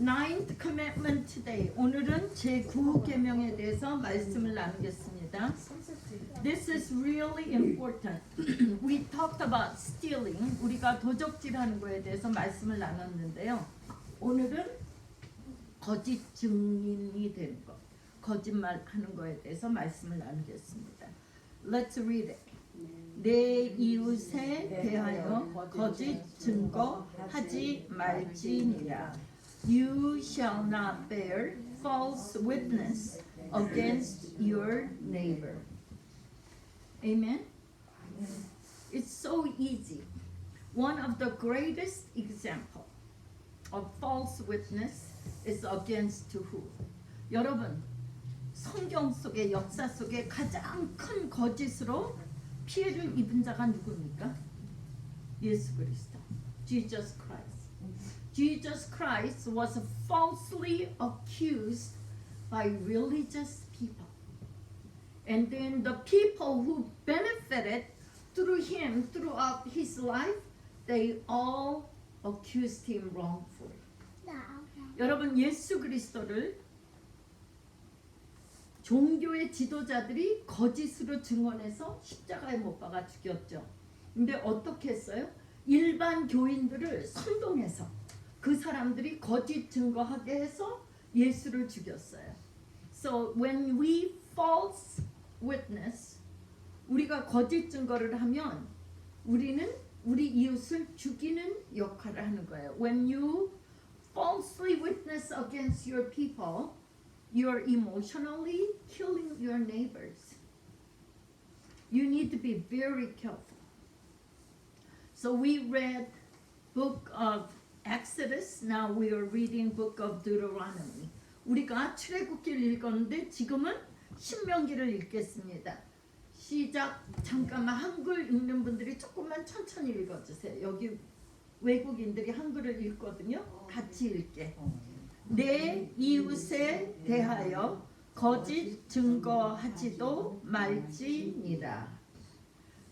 Ninth commandment today. 오늘은 제9계명에 대해서 말씀을 나누겠습니다. This is really important. We talked about stealing. 우리가 도적질하는 거에 대해서 말씀을 나눴는데요. 오늘은 거짓 증인이 되는 것, 거짓말하는 거에 대해서 말씀을 나누겠습니다. Let's read it. 내 이웃에 대하여 거짓 증거하지 말지니라. You shall not bear false witness against your neighbor. Amen? It's so easy. One of the greatest example of false witness is against who? 여러분, 성경 속의 역사 속에 가장 큰 거짓으로 피해를 입은 자가 누굽니까? 예수 그리스도. Jesus Christ. Jesus Christ was falsely accused by religious people. And then the people who benefited through him throughout his life, they all accused him wrongfully. 여러분, 예수 그리스도를 종교의 지도자들이 거짓으로 증언해서 십자가에 못 박아 죽였죠. 근데 어떻게 했어요? 일반 교인들을 선동해서 그 사람들이 거짓 증거하게 해서 예수를 죽였어요. So when we false witness, 우리가 거짓 증거를 하면 우리는 우리 이웃을 죽이는 역할을 하는 거예요. When you falsely witness against your people, you're emotionally killing your neighbors. You need to be very careful. So we read book of Exodus. Now we are reading book of Deuteronomy. 우리가 출애굽기를 읽었는데 지금은 신명기를 읽겠습니다. 시작. 잠깐만 한글 읽는 분들이 조금만 천천히 읽어주세요. 여기 외국인들이 한글을 읽거든요. 같이 읽게. 내 이웃에 대하여 거짓 증거하지도 말지니라.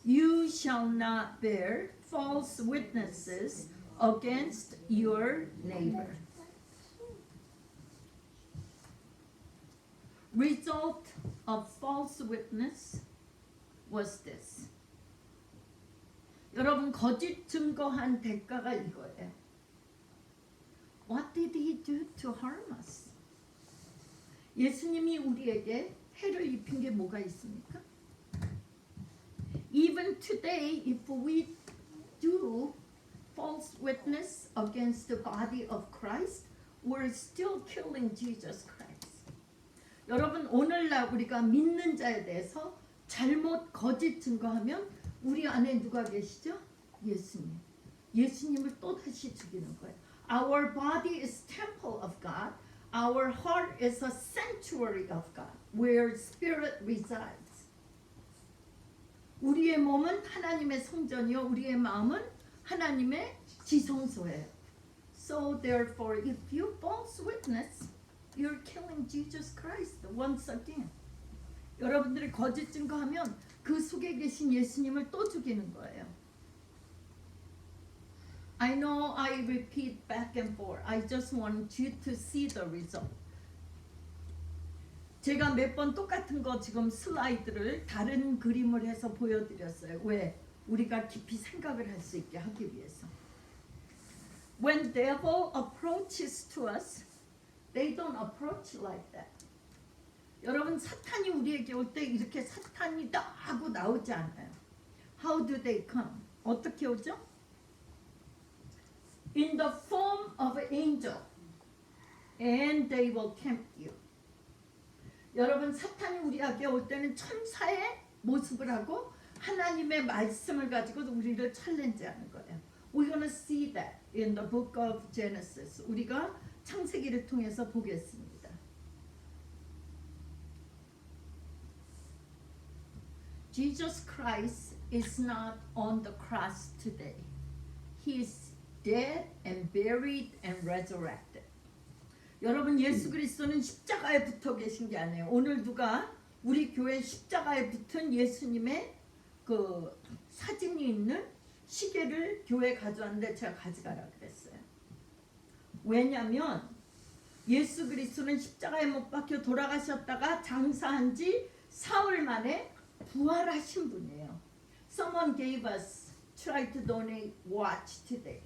You shall not bear false witnesses against your neighbor. Result of false witness was this. 여러분, 거짓 증거한 대가가 이거예요. What did he do to harm us? 예수님이 우리에게 해를 입힌 게 뭐가 있습니까? Even today, if we do false witness against the body of Christ, we're still killing Jesus Christ. 여러분, 오늘날 우리가 믿는 자에 대해서 잘못 거짓 증거하면 우리 안에 누가 계시죠? 예수님. 예수님을 또 다시 죽이는 거예요. Our body is temple of God. Our heart is a sanctuary of God, where Spirit resides. 우리의 몸은 하나님의 성전이요, 우리의 마음은 하나님의 지성소예요. So therefore, if you false witness, you're killing Jesus Christ once again. 여러분들이 거짓 증거하면 그 속에 계신 예수님을 또 죽이는 거예요. I know I repeat back and forth. I just want you to see the result. 제가 몇 번 똑같은 거 지금 슬라이드를 다른 그림을 해서 보여드렸어요. 왜? 우리가 깊이 생각을 할 수 있게 하기 위해서. When devil approaches to us, they don't approach like that. 여러분, 사탄이 우리에게 올 때 이렇게 사탄이다 하고 나오지 않아요. How do they come? 어떻게 오죠? In the form of an angel, and they will tempt you. 여러분, 사탄이 우리에게 올 때는 천사의 모습을 하고 하나님의 말씀을 가지고 우리를 챌린지하는 거예요. We're gonna see that in the book of Genesis. 우리가 창세기를 통해서 보겠습니다. Jesus Christ is not on the cross today. He is dead and buried and resurrected. 여러분, 예수 그리스도는 십자가에 붙어 계신 게 아니에요. 오늘 누가 우리 교회 십자가에 붙은 예수님의 그 사진이 있는 시계를 교회 가져왔는데 제가 가져가라 그랬어요. 왜냐면 예수 그리스도는 십자가에 못 박혀 돌아가셨다가 장사한 지 사흘 만에 부활하신 분이에요. Someone gave us, tried to donate watch today,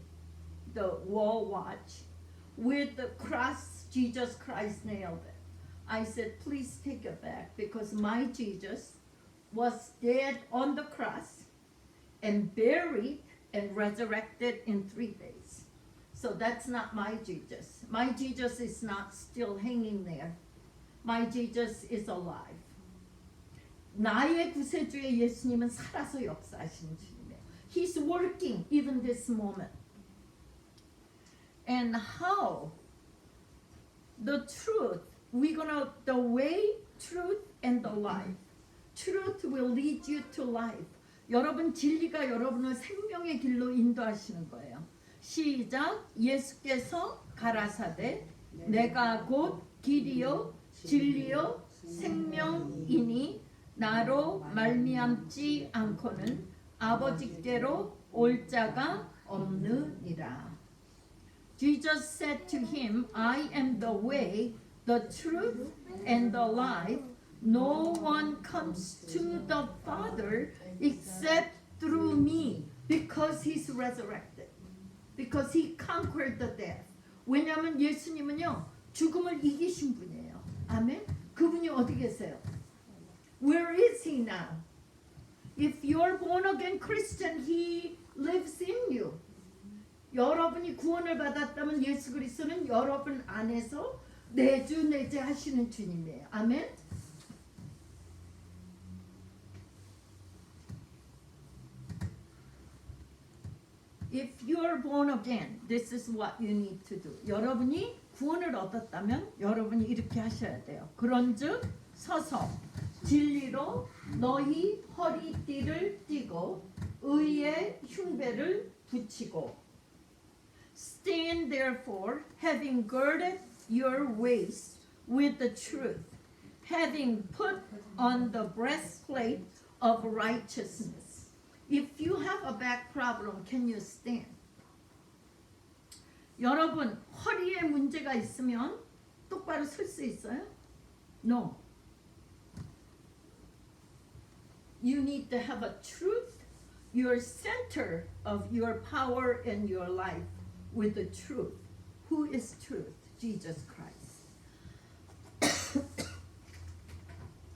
the wall watch with the cross Jesus Christ nailed it. I said, please take it back because my Jesus was dead on the cross and buried and resurrected in 3 days. So that's not my Jesus. My Jesus is not still hanging there. My Jesus is alive. 나의 구세주의 예수님은 살아서 역사하시는 주님이에요. He's working even this moment. And how the truth, the way, truth, and the life. Truth will lead you to life. 여러분 진리가 여러분을 생명의 길로 인도하시는 거예요. 시작. 예수께서 가라사대 내가 곧 길이요 진리요 생명이니 나로 말미암지 않고는 아버지께로 올 자가 없느니라. Jesus said to him, I am the way, the truth, and the life. No one comes to the Father except through me, because he's resurrected. Because he conquered the death. 왜냐하면 예수님은요 죽음을 이기신 분이에요. 아멘. 그분이 어디 계세요? Where is he now? If you're born again Christian, he lives in you. 여러분이 구원을 받았다면 예수 그리스도는 여러분 안에서 내주 하시는 주님이에요. 아멘. If you're born again, this is what you need to do. 여러분이 구원을 얻었다면 여러분이 이렇게 하셔야 돼요. 그런즉 서서 진리로 너희 허리띠를 띠고 의의 흉배를 붙이고 Stand therefore, having girded your waist with the truth, having put on the breastplate of righteousness. If you have a back problem, can you stand? 여러분, 허리에 문제가 있으면 똑바로 설 수 있어요? No. You need to have a truth, your center of your power and your life with the truth. Who is truth? Jesus Christ.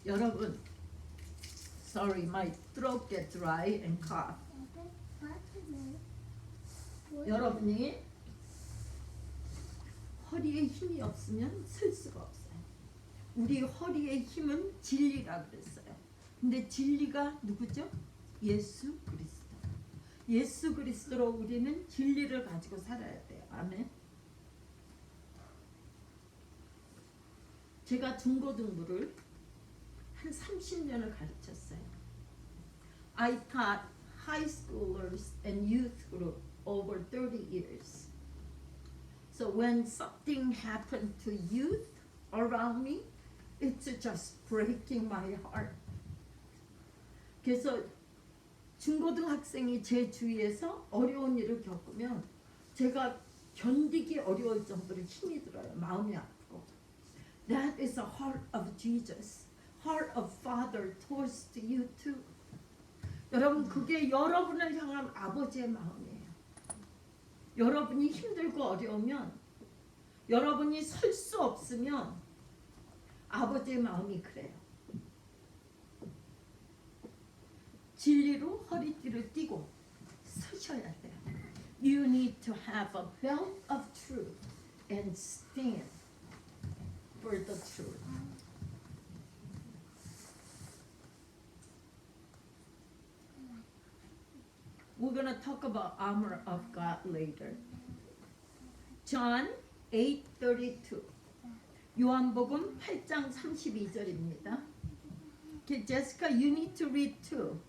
여러분, sorry, my throat gets dry and cough. 여러분이 허리에 힘이 없으면 설 수가 없어요. 우리 허리의 힘은 진리라 그랬어요. 근데 진리가 누구죠? 예수 그리스도. 예수 그리스도로 우리는 진리를 가지고 살아야 돼요. 아멘. 제가 중고등부를 한 30년을 가르쳤어요. I taught high schoolers and youth group over 30 years. So when something happened to youth around me, it's just breaking my heart. 그래서 중고등학생이 제 주위에서 어려운 일을 겪으면 제가 견디기 어려울 정도로 힘이 들어요. 마음이 아프고. That is the heart of Jesus. Heart of Father towards you too. 여러분, 그게 여러분을 향한 아버지의 마음이에요. 여러분이 힘들고 어려우면, 여러분이 설 수 없으면 아버지의 마음이 그래요. 진리로 허리띠를 띠고 서셔야 돼요. You need to have a belt of truth and stand for the truth. We're going to talk about armor of God later. John 8:32. 요한복음 8장 32절입니다. Okay, Jessica, you need to read too.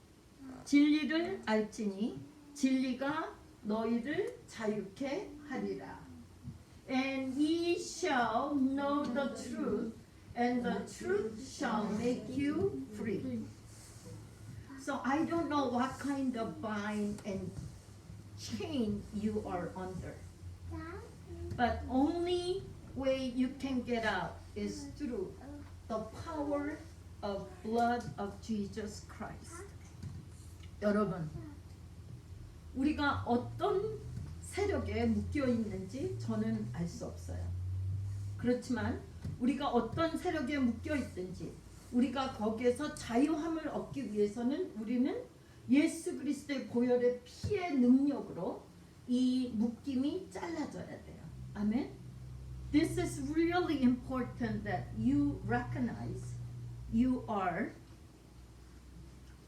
진리를 알지니 진리가 너희를 자유케 하리라. And ye shall know the truth, and the truth shall make you free. So I don't know what kind of bind and chain you are under. But only way you can get out is through the power of blood of Jesus Christ. 여러분, 우리가 어떤 세력에 묶여 있는지 저는 알 수 없어요. 그렇지만 우리가 어떤 세력에 묶여 있든지 우리가 거기에서 자유함을 얻기 위해서는 우리는 예수 그리스도의 보혈의 피의 능력으로 이 묶임이 잘라져야 돼요. 아멘. This is really important that you recognize you are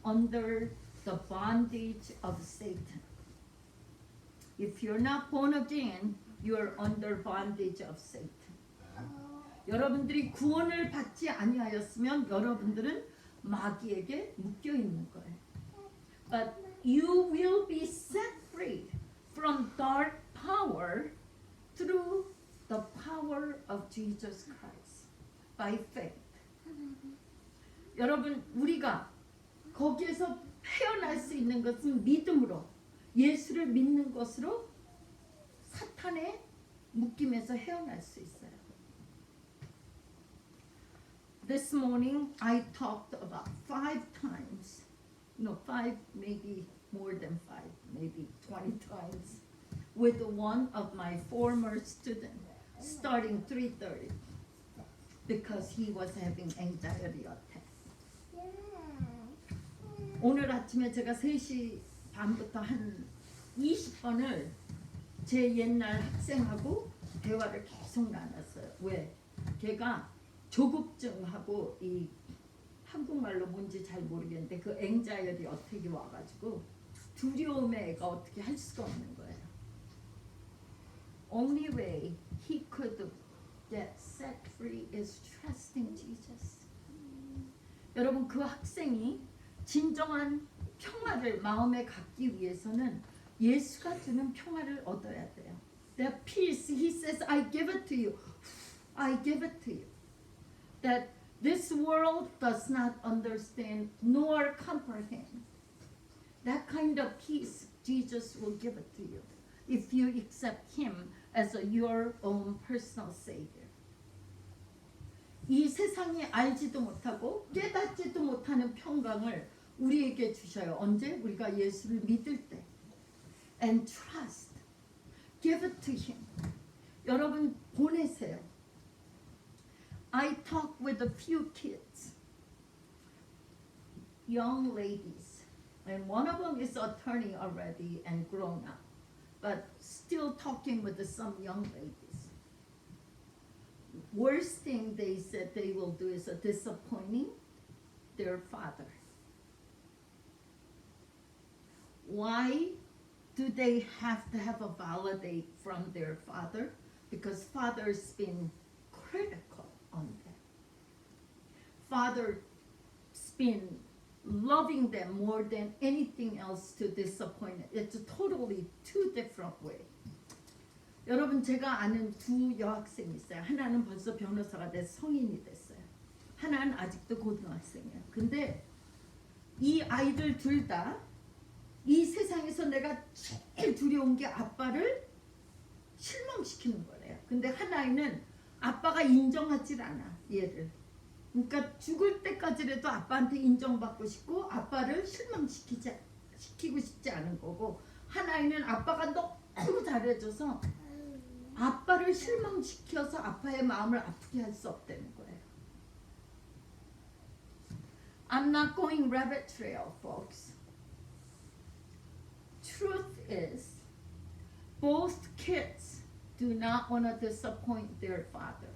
under the bondage of Satan. If you're not born again, you're under bondage of Satan. 여러분들이 구원을 받지 아니하였으면 여러분들은 마귀에게 묶여 있는 거예요. But you will be set free from dark power through the power of Jesus Christ by faith. 여러분, 우리가 거기에서 헤어날 수 있는 것은 믿음으로, 예수를 믿는 것으로 사탄의 묶임에서 헤어날 수 있어요. This morning I talked about 5 times, no 5, maybe more than 5, maybe 20 times with one of my former students starting 3:30 because he was having anxiety attack. 오늘 아침에 제가 3시 반부터 한 20번을 제 옛날 학생하고 대화를 계속 나눴어요. 왜? 걔가 조급증하고 이 한국말로 뭔지 잘 모르겠는데 그 앵자이어티 어택이 와가지고 두려움에 애가 어떻게 할 수가 없는 거예요. Only way he could get set free is trusting Jesus. 여러분, 그 학생이 진정한 평화를 마음에 갖기 위해서는 예수가 주는 평화를 얻어야 돼요. That peace, he says, I give it to you. I give it to you. That this world does not understand nor comprehend. That kind of peace Jesus will give it to you if you accept him as your own personal savior. 이 세상이 알지도 못하고 깨닫지도 못하는 평강을 우리에게 주셔요. 언제? 우리가 예수를 믿을 때. And trust. Give it to him. 여러분, 보내세요. I talk with a few kids, young ladies, and one of them is attorney already and grown up, but still talking with some young ladies. Worst thing they said they will do is disappointing their father. Why do they have to have a validate from their father? Because father's been critical on them. Father's been loving them more than anything else to disappoint. It's a totally two different way. 여러분, 제가 아는 2 여학생이 있어요. 하나는 벌써 변호사가 돼서 성인이 됐어요. 하나는 아직도 고등학생이에요. 근데 이 아이들 둘 다 이 세상에서 내가 제일 두려운 게 아빠를 실망시키는 거래요. 근데 한 아이는 아빠가 인정하질 않아, 얘를. 그러니까 죽을 때까지라도 아빠한테 인정받고 싶고 아빠를 실망시키고 싶지 않은 거고, 한 아이는 아빠가 너무 잘해줘서 아빠를 실망시켜서 아빠의 마음을 아프게 할 수 없다는 거예요. I'm not going rabbit trail, folks. Truth is, both kids do not want to disappoint their father.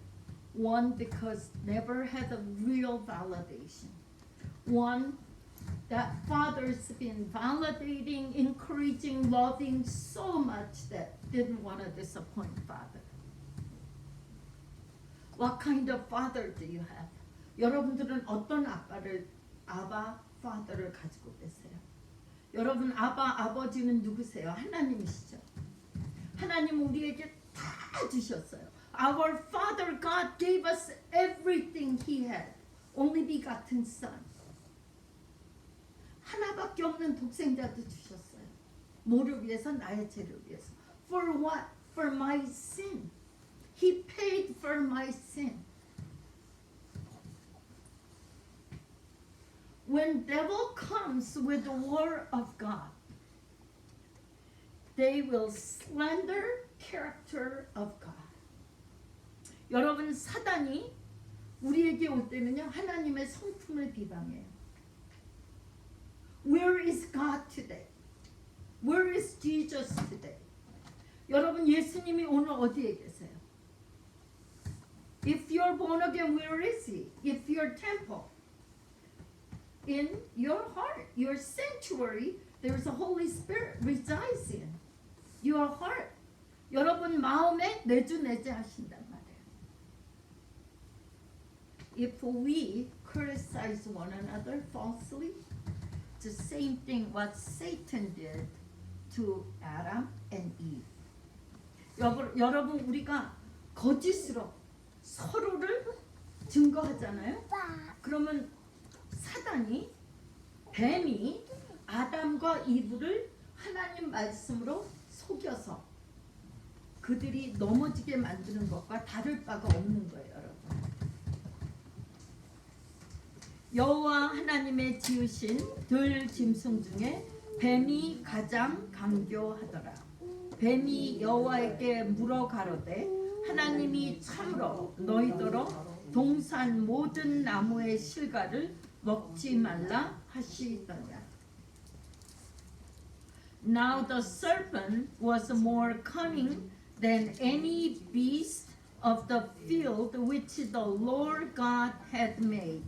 One, because never had a real validation. One, that father's been validating, encouraging, loving so much that didn't want to disappoint father. What kind of father do you have? 여러분들은 어떤 아바, father를 가지고 계세요? 여러분, 아버지는 누구세요? 하나님이시죠. 하나님 우리에게 다 주셨어요. Our Father God gave us everything He had. Only begotten Son. 하나밖에 없는 독생자도 주셨어요. 뭐를 위해서? 나의 죄를 위해서. For what? For my sin. He paid for my sin. When devil comes with the word of God, they will slander character of God. 여러분, 사단이 우리에게 올 때는요, 하나님의 성품을 비방해요. Where is God today? Where is Jesus today? 여러분, 예수님이 오늘 어디에 계세요? If you're born again, where is He? If your temple, in your heart, your sanctuary, there's a Holy Spirit resides in your heart. 여러분 마음에 내주내제하신단 말이에요. If we criticize one another falsely, the same thing what Satan did to Adam and Eve. 여러분 우리가 거짓으로 서로를 증거하잖아요. 그러면 사단이 뱀이 아담과 이브를 하나님 말씀으로 속여서 그들이 넘어지게 만드는 것과 다를 바가 없는 거예요, 여러분. 여호와 하나님의 지으신 들 짐승 중에 뱀이 가장 강교하더라. 뱀이 여호와에게 물어 가로되 하나님이 참으로 너희더러 동산 모든 나무의 실과를 먹지 말라 하시더냐. Now the serpent was more cunning than any beast of the field which the Lord God had made.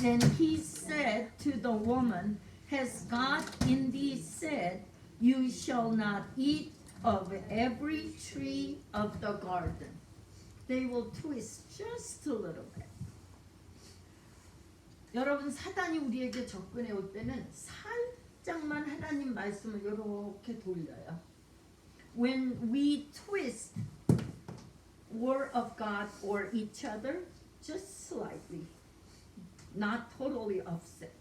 And he said to the woman, Has God indeed said, You shall not eat of every tree of the garden? They will twist just a little bit. 여러분, 사단이 우리에게 접근해 올 때는 살짝만 하나님 말씀을 이렇게 돌려요. When we twist word of God or each other, just slightly, not totally offset.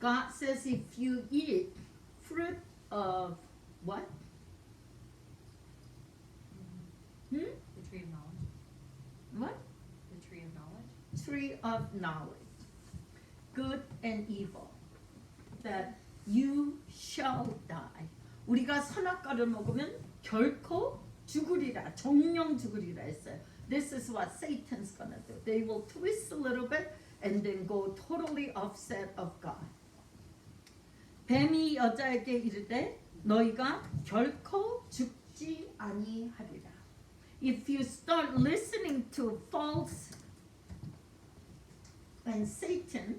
God says if you eat fruit of what? The tree of knowledge. What? The tree of knowledge. Tree of knowledge, good and evil, that you shall die. 우리가 선악과를 먹으면 결코 죽으리라, 정령 죽으리라 했어요. This is what Satan's gonna do. They will twist a little bit and then go totally offset of God. 뱀이 여자에게 이르되 너희가 결코 죽지 아니하리라. If you start listening to false and Satan's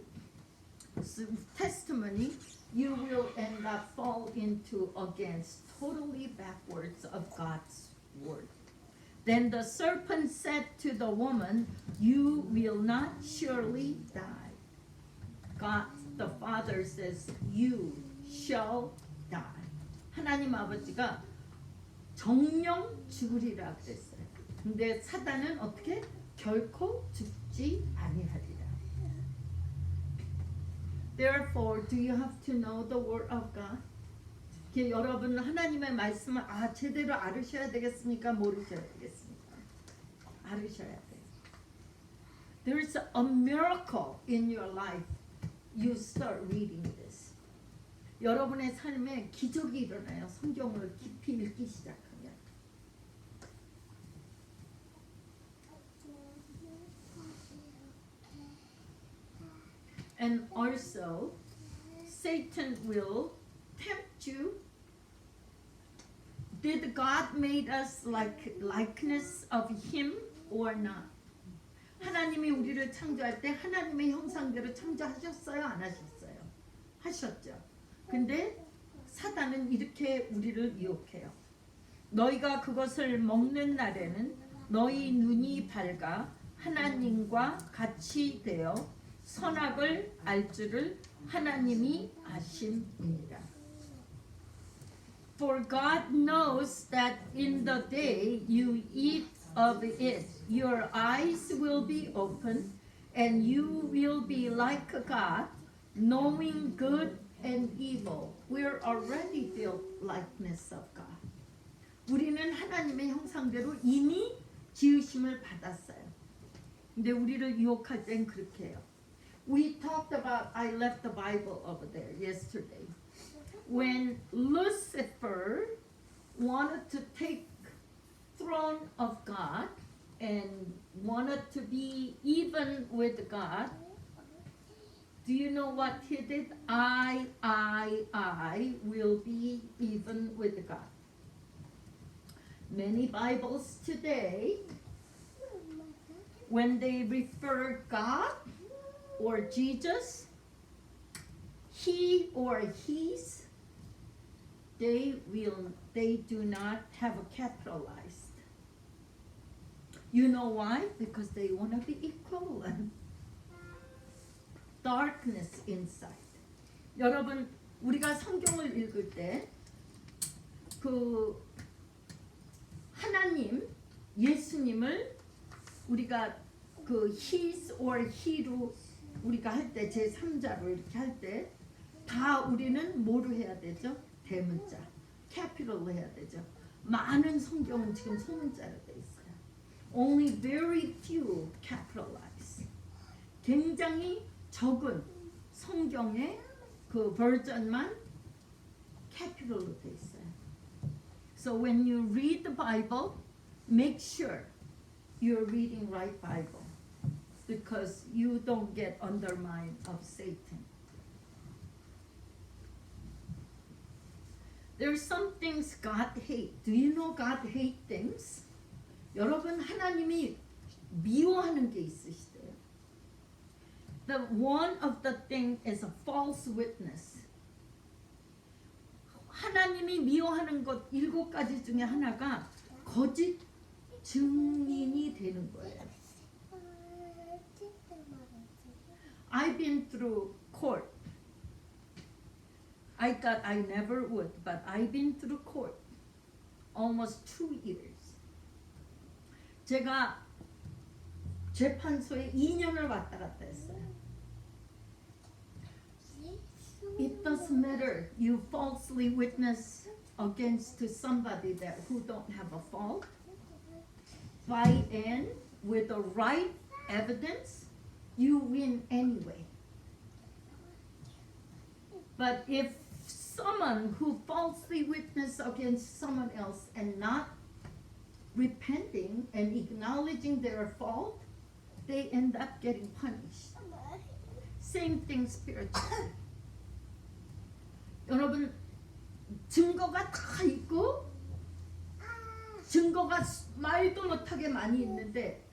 testimony, you will end up fall into against totally backwards of God's word. Then the serpent said to the woman, You will not surely die. God the Father says, You shall die. 하나님 아버지가 정령 죽으리라 그랬어요. 근데 사단은 어떻게? 결코 죽지 아니하리라. Therefore, do you have to know the word of God? 여러분 하나님의 말씀을 제대로 알으셔야 되겠습니까? 모르셔야 되겠습니까? 알으셔야 돼요. There is a miracle in your life. You start reading this. 여러분의 삶에 기적이 일어나요. 성경을 깊이 읽기 시작하면. And also, Satan will tempt you. Did God made us like likeness of Him or not? 하나님이 우리를 창조할 때 하나님의 형상대로 창조하셨어요? 안 하셨어요? 하셨죠. 근데 사단은 이렇게 우리를 유혹해요. 너희가 그것을 먹는 날에는 너희 눈이 밝아 하나님과 같이 되어 선악을 알 줄을 하나님이 아심이니라. For God knows that in the day you eat of it, your eyes will be opened, and you will be like God, knowing good and evil. We're already the likeness of God. 우리는 하나님의 형상대로 이미 지으심을 받았어요. 근데 우리를 유혹할 땐 그렇게 해요. We talked about, I left the Bible over there yesterday. When Lucifer wanted to take throne of God and wanted to be even with God, do you know what he did? I will be even with God. Many Bibles today, when they refer God or Jesus, he or his, they do not have a capitalized. You know why? Because they want to be equivalent. Darkness inside. 여러분, 우리가 성경을 읽을 때 그 하나님, 예수님을 우리가 그 his or he로 우리가 할 때 제3자로 이렇게 할 때 다 우리는 뭐로 해야 되죠? 대문자, 캐피털로 해야 되죠. 많은 성경은 지금 소문자로 돼 있어요. Only very few capitalize. 굉장히 적은 성경의 그 버전만 캐피털로 돼 있어요. So when you read the Bible, make sure you're reading right Bible, because you don't get undermined of Satan. There's some things God hates. Do you know God hates things? 여러분, 하나님이 미워하는 게 있으시대요. The one of the thing is a false witness. 하나님이 미워하는 것 7가지 중에 하나가 거짓 증인이 되는 거예요. I've been through court. I thought I never would, but I've been through court almost 2 years. 제가 재판소에 2년을 왔다 갔다 했어요. It doesn't matter. You falsely witness against to somebody that who don't have a fault. By and with the right evidence, you win anyway. But if someone who falsely witness against someone else and not repenting and acknowledging their fault, they end up getting punished. Same thing spiritually. 여러분, 증거가 다 있고 증거가 말도 못하게 많이 있는데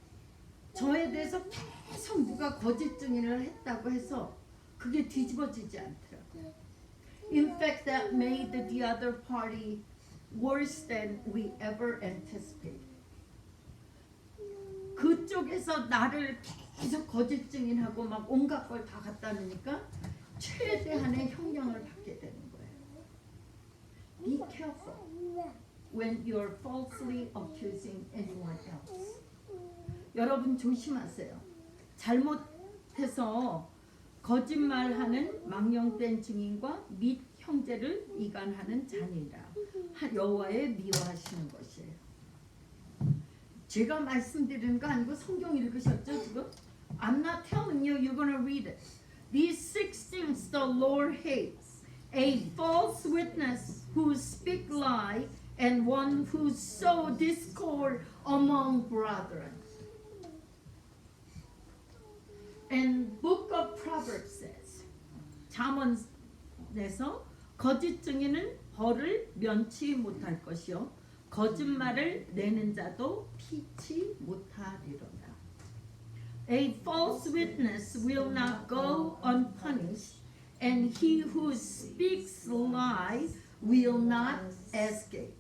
저에 대해서 계속 누가 거짓 증인을 했다고 해서 그게 뒤집어지지 않더라고요. In fact, that made the other party worse than we ever anticipated. 그쪽에서 나를 계속 거짓 증인하고 막 온갖 걸 다 갖다 놓으니까 최대한의 형량을 받게 되는 거예요. Be careful when you're falsely accusing anyone else. 여러분 조심하세요. 잘못해서 거짓말하는 망령된 증인과 및 형제를 이간하는 자니라. 여호와의 미워하시는 것이에요. 제가 말씀드리는 거 아니고 성경 읽으셨죠 지금? I'm not telling you, you're gonna read it. These 6 things the Lord hates: a false witness who speak lie, and one who sow discord among brethren. And Book of Proverbs says, 잠언에서 거짓 증인은 벌을 면치 못할 것이요 거짓말을 내는 자도 피치 못하리로다. A false witness will not go unpunished, and he who speaks lie will not escape.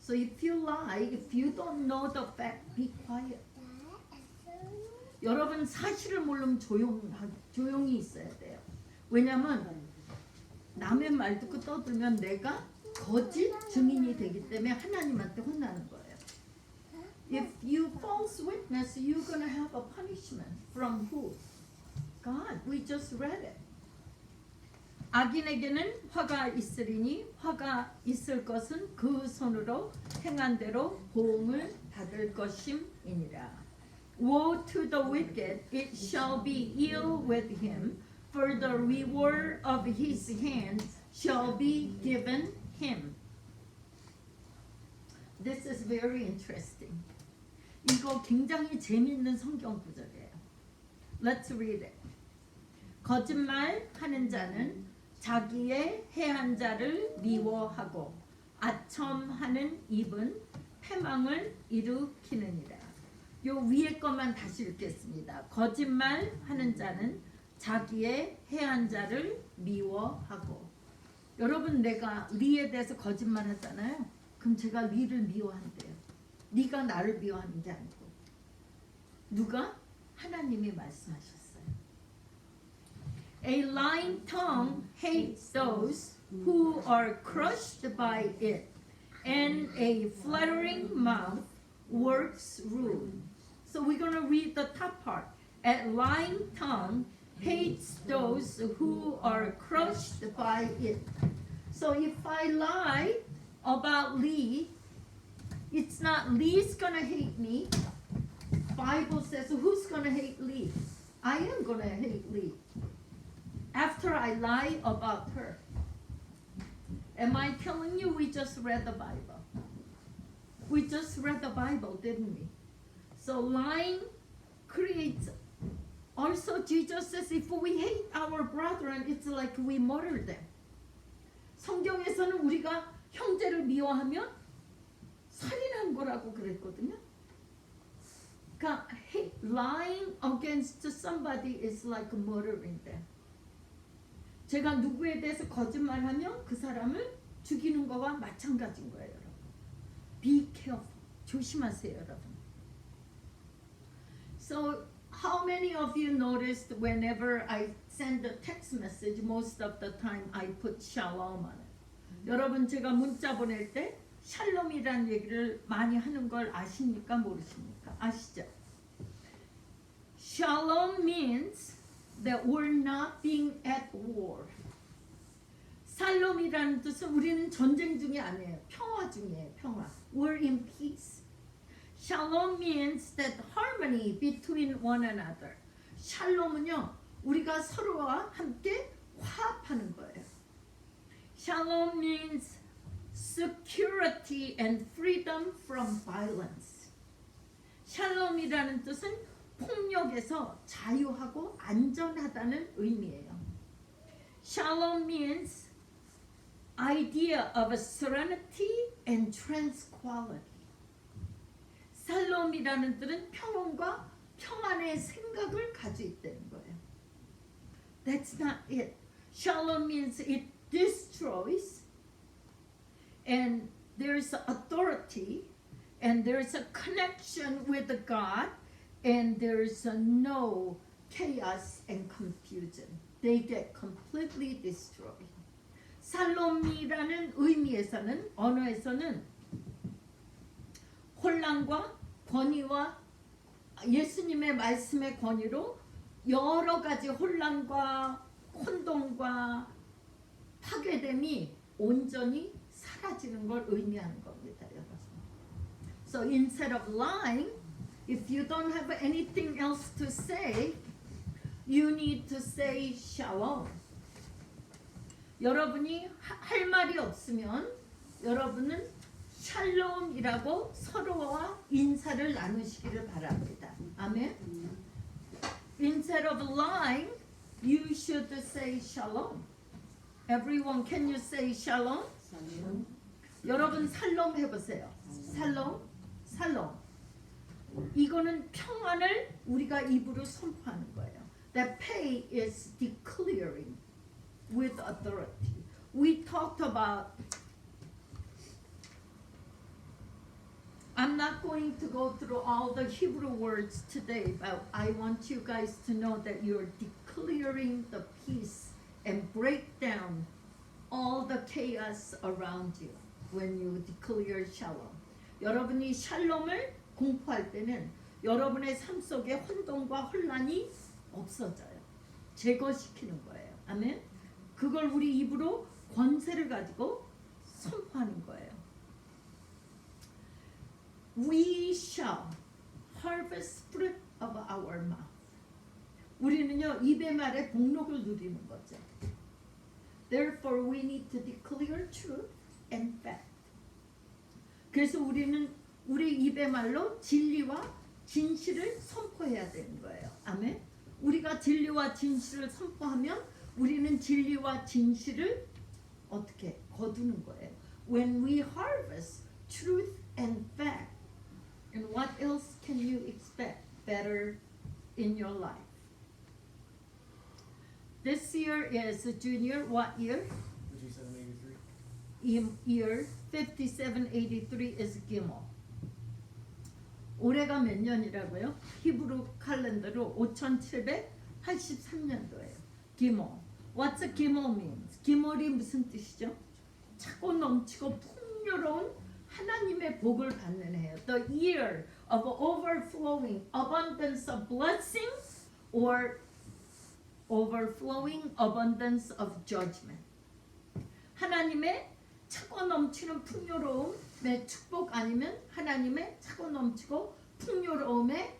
So if you lie, if you don't know the fact, be quiet. 여러분 사실을 모르면 조용히 있어야 돼요. 왜냐면 남의 말 듣고 떠들면 내가 거짓 증인이 되기 때문에 하나님한테 혼나는 거예요. If you false witness, you're gonna have a punishment from who? God. We just read it. 악인에게는 화가 있으리니 화가 있을 것은 그 손으로 행한 대로 보응을 받을 것임이니라. Woe to the wicked, it shall be ill with him, for the reward of his hand shall be given him. This is very interesting. 이거 굉장히 재미있는 성경 구절이에요. Let's read it. 거짓말하는 자는 자기의 해한 자를 미워하고 아첨하는 입은 패망을 일으키느니라. 요 위에 것만 다시 읽겠습니다. 거짓말하는 자는 자기의 해한 자를 미워하고. 여러분, 내가 리에 대해서 거짓말하잖아요. 그럼 제가 리를 미워한대요. 네가 나를 미워하는 게 아니고. 누가? 하나님이 말씀하셨어요. A lying tongue hates those who are crushed by it, and a flattering mouth works ruin. So we're going to read the top part. A lying tongue hates those who are crushed by it. So if I lie about Lee, it's not Lee's going to hate me. Bible says, who's going to hate Lee? I am going to hate Lee. After I lie about her. Am I telling you we just read the Bible? We just read the Bible, didn't we? So lying creates. Also, Jesus says if we hate our brethren, it's like we murder them. 성경에서는 우리가 형제를 미워하면 살인한 거라고 그랬거든요. 그러니까 lying against somebody is like murdering them. 제가 누구에 대해서 거짓말하면 그 사람을 죽이는 거와 마찬가지인 거예요, 여러분. Be careful. 조심하세요, 여러분. So, how many of you noticed whenever I send a text message, most of the time I put shalom on it? 여러분, 제가 문자 보낼 때 샬롬이라는 얘기를 많이 하는 걸 아십니까? 모르십니까? 아시죠? Shalom means that we're not being at war. 살롬이라는 뜻은 우리는 전쟁 중이 아니에요. 평화 중이에요. 평화. We're in peace. Shalom means that harmony between one another. 샬롬은요, 우리가 서로와 함께 화합하는 거예요. Shalom means security and freedom from violence. 샬롬이라는 뜻은 폭력에서 자유하고 안전하다는 의미예요. Shalom means idea of serenity and tranquility. 살롬이라는 뜻은 평온과 평안의 생각을 가지고 있다는 거예요. That's not it. Shalom means it destroys, and there's authority, and there's a connection with God, and there's no chaos and confusion. They get completely destroyed. 살롬이라는 의미에서는, 언어에서는 혼란과 권위와 예수님의 말씀의 권위로 여러 가지 혼란과 혼동과 파괴됨이 온전히 사라지는 걸 의미하는 겁니다, 여러분. So instead of lying, if you don't have anything else to say, you need to say shalom. 여러분이 할 말이 없으면 여러분은 샬롬이라고 서로와 인사를 나누시기를 바랍니다. 아멘. Instead of lying, you should say shalom. Everyone, can you say shalom? 여러분 살롬 해보세요. 살롬, 살롬. 이거는 평안을 우리가 입으로 선포하는 거예요. That pay is declaring with authority. We talked about. I'm not going to go through all the Hebrew words today, but I want you guys to know that you're declaring the peace and break down all the chaos around you when you declare shalom. 여러분이 샬롬을 공포할 때는 여러분의 삶 속에 혼돈과 혼란이 없어져요. 제거시키는 거예요. 아멘. 그걸 우리 입으로 권세를 가지고 선포하는 거예요. We shall harvest fruit of our mouth. 우리는요 입의 말에 복록을 누리는 거죠. Therefore we need to declare truth and fact. 그래서 우리는 우리 입의 말로 진리와 진실을 선포해야 되는 거예요. 아멘. 우리가 진리와 진실을 선포하면 우리는 진리와 진실을 어떻게 거두는 거예요. When we harvest truth and fact, and what else can you expect better in your life? This year is a junior. What year? 5783. Year 5783 is Gimel. 올해가 몇 년이라고요? 히브리 칼렌더로 5783년도예요. Gimel. What's a Gimel means? 기몰이 무슨 뜻이죠? 차고 넘치고 풍요로운 하나님의 복을 받는 해요. The year of overflowing abundance of blessings or overflowing abundance of judgment. 하나님의 차고 넘치는 풍요로움의 축복 아니면 하나님의 차고 넘치고 풍요로움의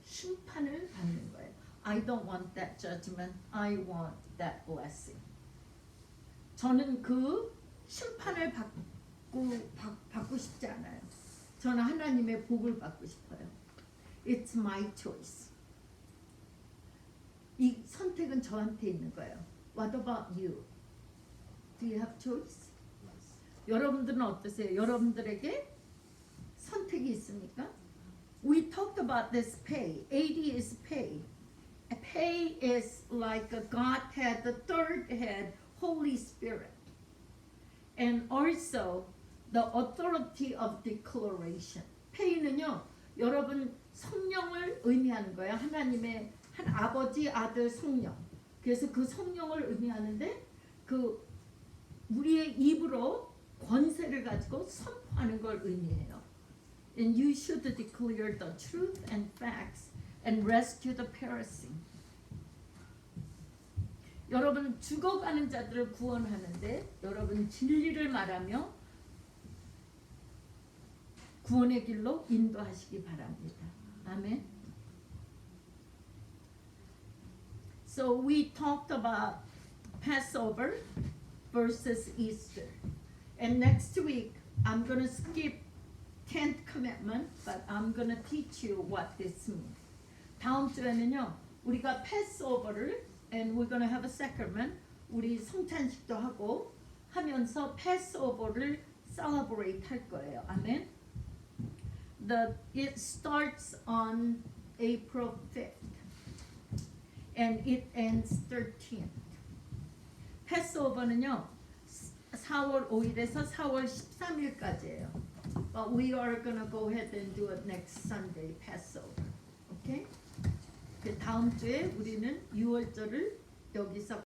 심판을 받는 거예요. I don't want that judgment. I want that blessing. 저는 그 심판을 받고 싶지 않아요. 저는 하나님의 복을 받고 싶어요. It's my choice. 이 선택은 저한테 있는 거예요. What about you? Do you have choice? 여러분들은 어떠세요? 여러분들에게 선택이 있습니까? We talked about this pay. AD is pay. Pay is like a Godhead, the third head, Holy Spirit. And also the authority of declaration. pay는요, 여러분 성령을 의미하는 거예요. 하나님의 한 아버지, 아들, 성령. 그래서 그 성령을 의미하는데 그 우리의 입으로 권세를 가지고 선포하는 걸 의미해요. And you should declare the truth and facts and rescue the perishing. 여러분 죽어가는 자들을 구원하는데 여러분 진리를 말하며 구원의 길로 인도하시기 바랍니다. 아멘. So we talked about Passover versus Easter. And next week I'm going to skip 10th commandment, but I'm going to teach you what this means. 다음 주에는요. 우리가 Passover를 and we're going to have a sacrament. 우리 성찬식도 하고 하면서 Passover를 celebrate 할 거예요. 아멘. It starts on April 5th and it ends 13th. Passover는요. 4월 5일에서 4월 13일까지예요. But we are going to go ahead and do it next Sunday, Passover. Okay? 그 다음 주에 우리는 6월절을 여기서